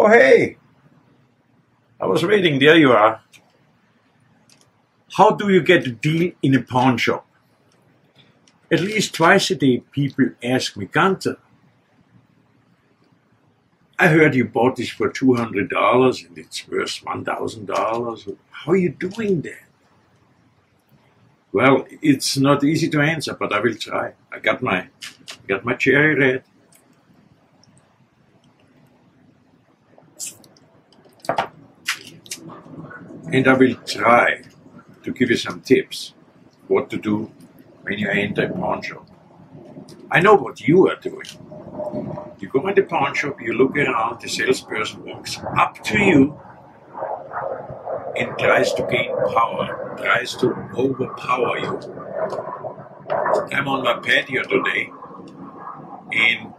Oh, hey, I was waiting. There you are. How do you get a deal in a pawn shop? At least twice a day people ask me, Gunter, I heard you bought this for $200 and it's worth $1,000. How are you doing that? Well, it's not easy to answer, but I will try. I got my cherry red. And I will try to give you some tips what to do when you enter a pawn shop. I know what you are doing. You go in the pawn shop, you look around, the salesperson walks up to you and tries to gain power, tries to overpower you. I'm on my patio today and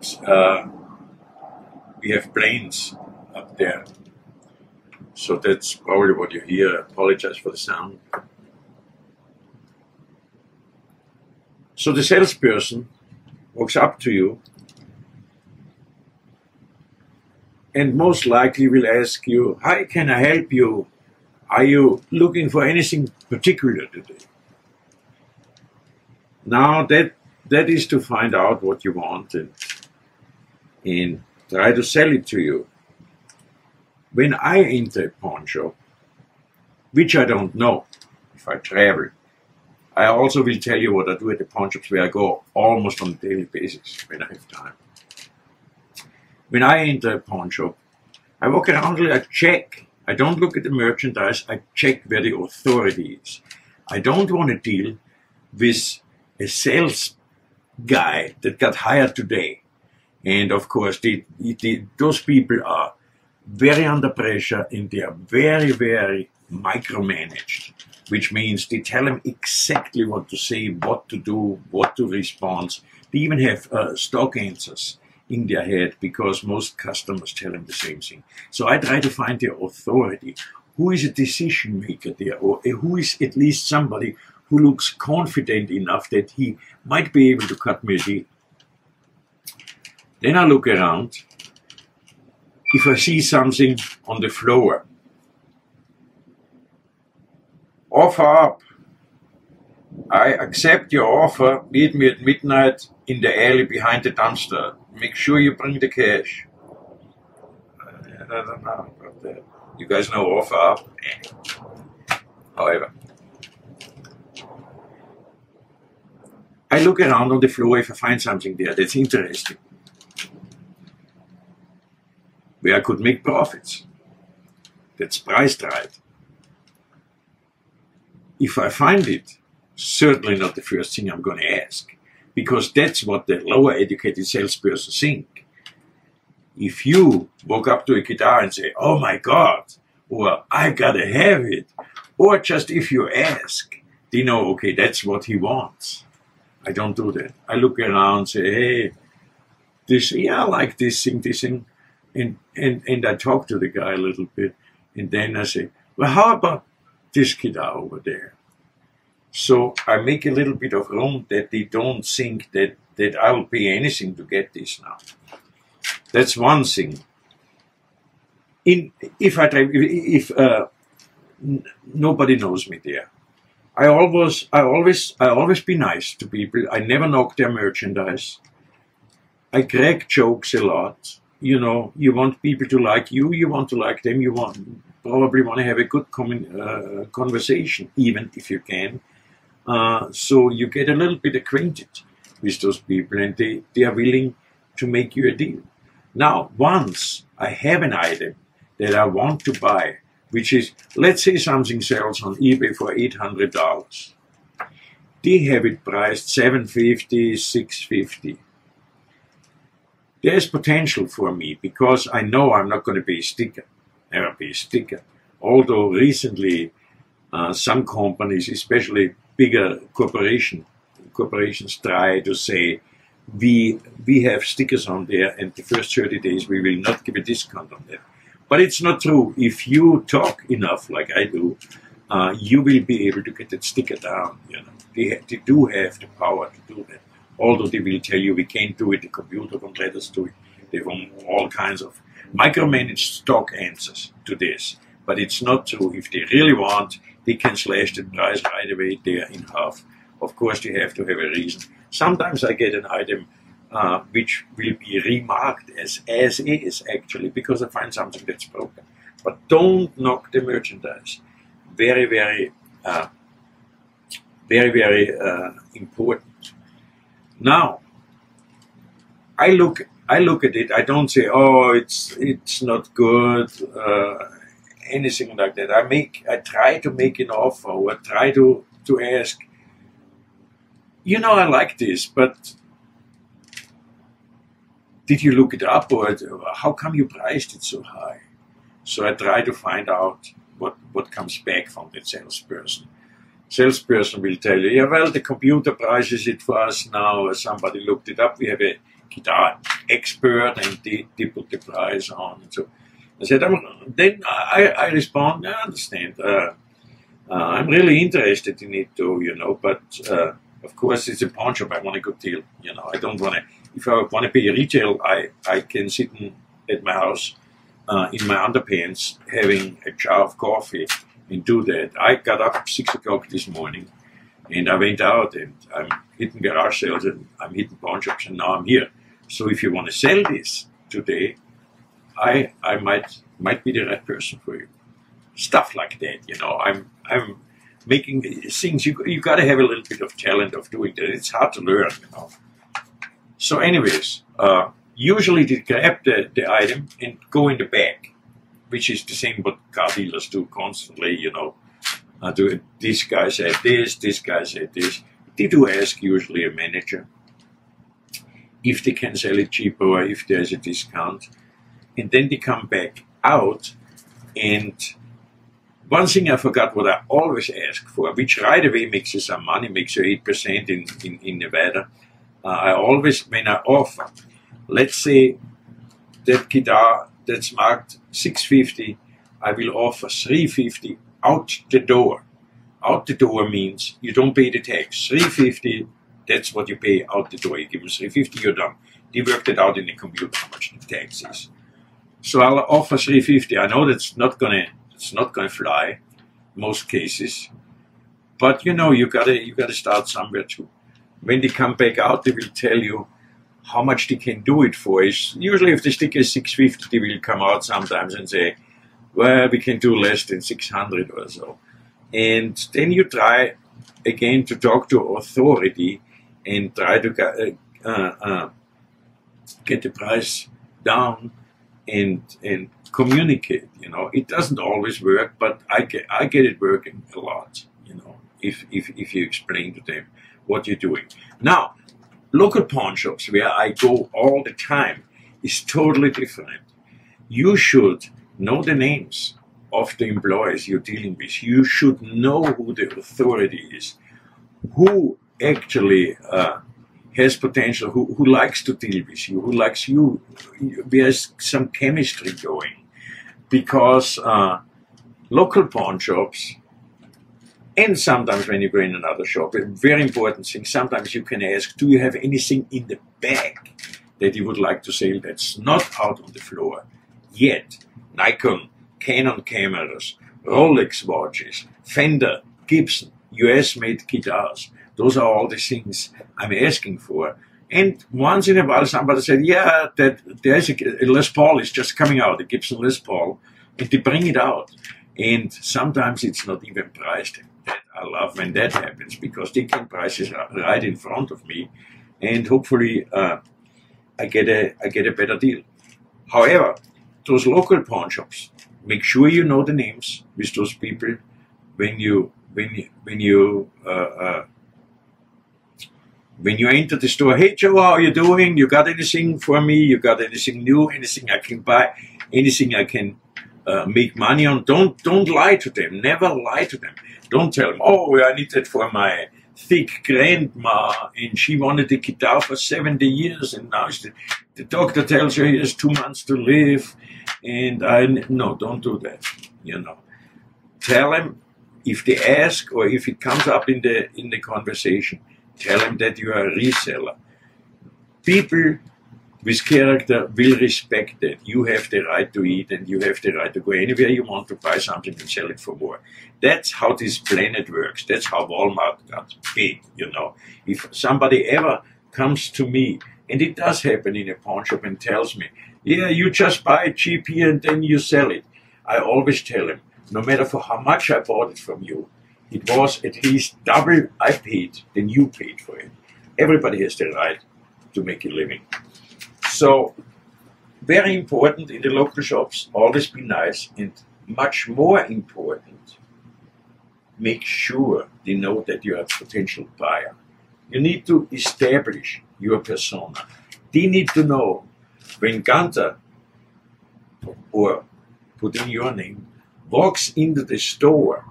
we have planes up there. So that's probably what you hear. I apologize for the sound. So the salesperson walks up to you and most likely will ask you, "Hi, can I help you? Are you looking for anything particular today?" Now that is to find out what you want and try to sell it to you. When I enter a pawn shop, which I don't know if I travel, I also will tell you what I do at the pawn shops where I go almost on a daily basis when I have time. When I enter a pawn shop, I walk around and I check. I don't look at the merchandise, I check where the authority is. I don't want to deal with a sales guy that got hired today. And of course, those people are very under pressure and they are very, very micromanaged, which means they tell them exactly what to say, what to do, what to respond. They even have stock answers in their head because most customers tell them the same thing. So I try to find the authority. Who is a decision maker there, or who is at least somebody who looks confident enough that he might be able to cut me a deal. Then I look around. If I see something on the floor, offer up. I accept your offer. Meet me at midnight in the alley behind the dumpster. Make sure you bring the cash. I don't know about that. You guys know offer up? However, I look around on the floor if I find something there that's interesting, where I could make profits, that's priced right. If I find it, certainly not the first thing I'm going to ask, because that's what the lower educated salesperson think. If you walk up to a guitar and say, "Oh my God," or "I gotta have it," or just if you ask, they know, okay, that's what he wants. I don't do that. I look around and say, "Hey, I like this thing. And I talk to the guy a little bit, and then I say, "Well, how about this guitar over there?" So I make a little bit of room that they don't think that I will pay anything to get this now. That's one thing. If nobody knows me there, I always be nice to people. I never knock their merchandise. I crack jokes a lot. You know, you want people to like you, you want to like them, you probably want to have a good conversation, even if you can. So you get a little bit acquainted with those people and they are willing to make you a deal. Now, once I have an item that I want to buy, which is, let's say something sells on eBay for $800. They have it priced $750, $650. There's potential for me because I know I'm not going to be a sticker, never be a sticker. Although recently some companies, especially bigger corporations try to say, we have stickers on there and the first 30 days we will not give a discount on that. But it's not true. If you talk enough like I do, you will be able to get that sticker down. You know, they do have the power to do that. Although they will tell you we can't do it, the computer won't let us do it. They want all kinds of micromanaged stock answers to this. But it's not true. If they really want, they can slash the price right away there in half. Of course, they have to have a reason. Sometimes I get an item which will be remarked as is, actually, because I find something that's broken. But don't knock the merchandise. Very, very, very important. Now, I look at it. I don't say, oh, it's not good, anything like that. I try to make an offer, or try to ask, you know, I like this, but did you look it up, or how come you priced it so high? So I try to find out what comes back from that salesperson. Salesperson will tell you, yeah, well, the computer prices it for us now. Somebody looked it up. We have a guitar expert, and they put the price on. And so I said, then I respond, I understand. I'm really interested in it too, you know, but of course it's a pawn shop. I want a good deal, you know. I don't want to, if I want to pay retail, I can sit at my house in my underpants having a jar of coffee and do that. I got up at 6 o'clock this morning and I went out and I'm hitting garage sales and I'm hitting pawn shops, and now I'm here. So if you want to sell this today, I might be the right person for you. Stuff like that, you know. I'm making things. You got to have a little bit of talent of doing that. It's hard to learn, you know. So, anyways, usually they grab the item and go in the bag, which is the same what car dealers do constantly, you know. This guy said this guy said this. They do ask usually a manager if they can sell it cheaper or if there's a discount. And then they come back out, and one thing I forgot what I always ask for, which right away makes you some money, makes you 8% in Nevada. I always, when I offer, let's say that guitar that's marked $650, I will offer $350 out the door. Out the door means you don't pay the tax. $350, that's what you pay out the door. You give them $350, you're done. They worked it out in the computer how much the tax is. So I'll offer $350. I know that's not gonna fly, most cases, but you know you gotta start somewhere too. When they come back out, they will tell you how much they can do it for. Usually, if the sticker is $650, they will come out sometimes and say, well, we can do less than $600 or so. And then you try again to talk to authority and try to get the price down and communicate. You know, it doesn't always work, but I get it working a lot. You know, if you explain to them what you're doing. Now, local pawn shops where I go all the time is totally different. You should know the names of the employees you're dealing with. You should know who the authority is, who actually has potential, who likes to deal with you, who likes you. There's some chemistry going, because local pawn shops, and sometimes when you go in another shop, a very important thing, sometimes you can ask, do you have anything in the bag that you would like to sell that's not out on the floor yet? Nikon, Canon cameras, Rolex watches, Fender, Gibson, US-made guitars. Those are all the things I'm asking for. And once in a while somebody said, yeah, that there's a Les Paul is just coming out, a Gibson Les Paul, and they bring it out. And sometimes it's not even priced. That I love when that happens, because they can price it right in front of me, and hopefully I get a better deal. However, those local pawn shops, make sure you know the names with those people when you enter the store. Hey Joe, how are you doing? You got anything for me? You got anything new? Anything I can buy? Anything I can make money on? Don't lie to them. Never lie to them. Don't tell them, oh, I need that for my thick grandma, and she wanted the guitar for 70 years, and now the doctor tells her he has 2 months to live, and no, don't do that. You know, tell them if they ask, or if it comes up in the conversation, tell them that you are a reseller. People with character will respect that. You have the right to eat and you have the right to go anywhere you want to buy something and sell it for more. That's how this planet works. That's how Walmart got paid, you know. If somebody ever comes to me, and it does happen in a pawn shop, and tells me, yeah, you just buy it cheap here and then you sell it, I always tell him, no matter for how much I bought it from you, it was at least double I paid than you paid for it. Everybody has the right to make a living. So, very important in the local shops, always be nice, and much more important, make sure they know that you are a potential buyer. You need to establish your persona. They need to know when Gunter, or put in your name, walks into the store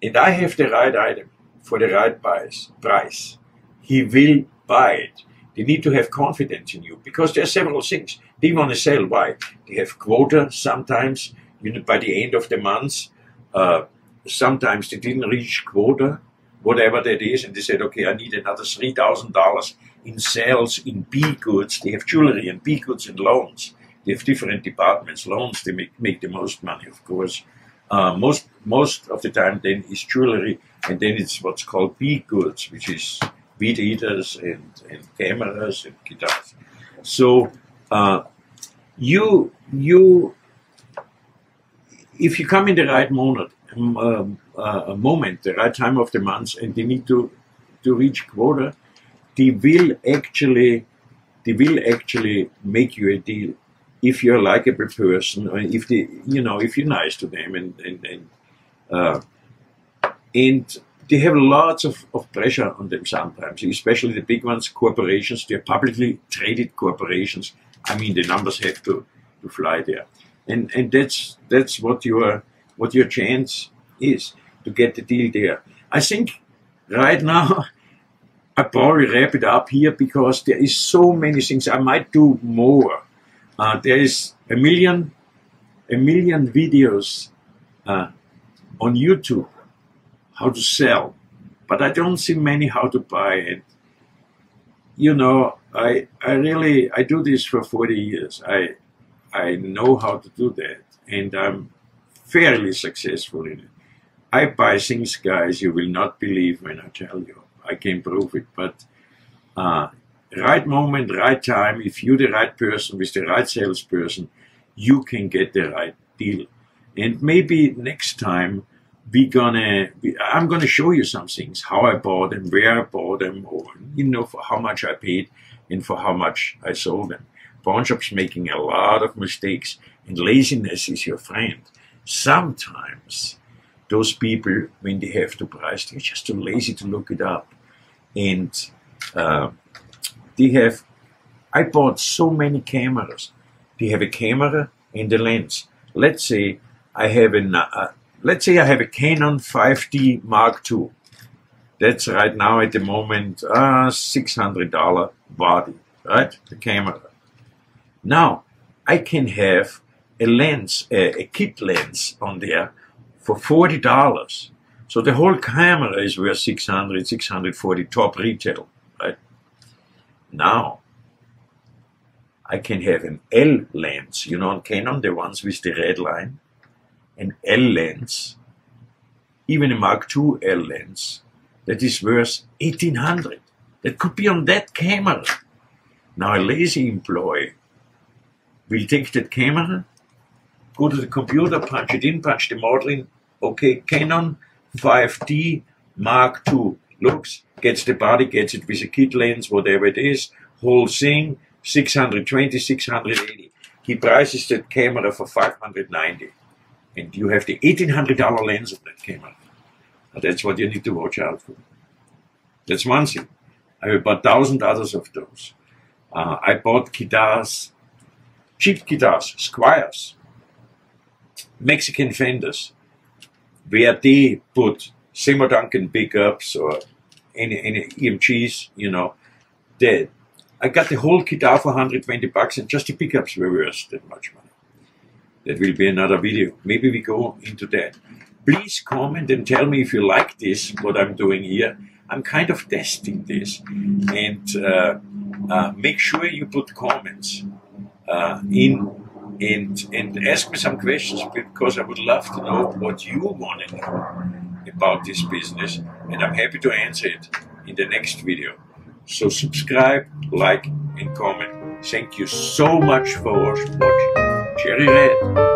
and I have the right item for the right price, he will buy it. They need to have confidence in you because there are several things. They want to sell. Why? They have quota sometimes, you know, by the end of the month. Sometimes they didn't reach quota, whatever that is, and they said, okay, I need another $3,000 in sales in B goods. They have jewelry and B goods and loans. They have different departments. Loans, they make the most money, of course. Most of the time then is jewelry, and then it's what's called B goods, which is weed eaters and cameras and guitars. So if you come in the right moment, the right time of the month, and they need to reach quota, they will actually make you a deal if you're a likable person, or if they, you know, if you're nice to them, and they have lots of pressure on them sometimes, especially the big ones, corporations. They're publicly traded corporations. I mean, the numbers have to fly there, and that's what your chance is to get the deal there. I think right now I probably wrap it up here because there is so many things. I might do more. There is a million videos on YouTube how to sell, but I don't see many how to buy it. You know, I do this for 40 years. I know how to do that, and I'm fairly successful in it. I buy things, guys, you will not believe when I tell you. I can prove it, but right moment, right time, if you're the right person with the right salesperson, you can get the right deal. And maybe next time I'm gonna show you some things, how I bought them, where I bought them, or you know, for how much I paid and for how much I sold them. PAWNSHOP's making a lot of mistakes, and laziness is your friend. Sometimes those people, when they have to price, they're just too lazy to look it up. And I bought so many cameras. They have a camera and a lens. Let's say I have a Canon 5D Mark II. That's right now at the moment $600 body, right? The camera. Now I can have a lens, a kit lens on there for $40. So the whole camera is worth $600, $640 top retail, right? Now I can have an L lens, you know, on Canon, the ones with the red line, an L lens, even a Mark II L lens, that is worth $1,800. That could be on that camera. Now a lazy employee will take that camera, go to the computer, punch it in, punch the model in, okay, Canon 5D Mark II, looks, gets the body, gets it with a kit lens, whatever it is, whole thing, $620, $680. He prices that camera for $590. And you have the $1,800 lens of that camera. But that's what you need to watch out for. That's one thing. I have about 1,000 others of those. I bought guitars, cheap guitars, Squires, Mexican Fenders, where they put Seymour Duncan pickups or any EMGs, you know. I got the whole guitar for $120 and just the pickups were worth that much money. That will be another video. Maybe we go into that. Please comment and tell me if you like this, what I'm doing here. I'm kind of testing this, and make sure you put comments and ask me some questions, because I would love to know what you want to know about this business, and I'm happy to answer it in the next video. So subscribe, like, and comment. Thank you so much for watching. Cherry Red.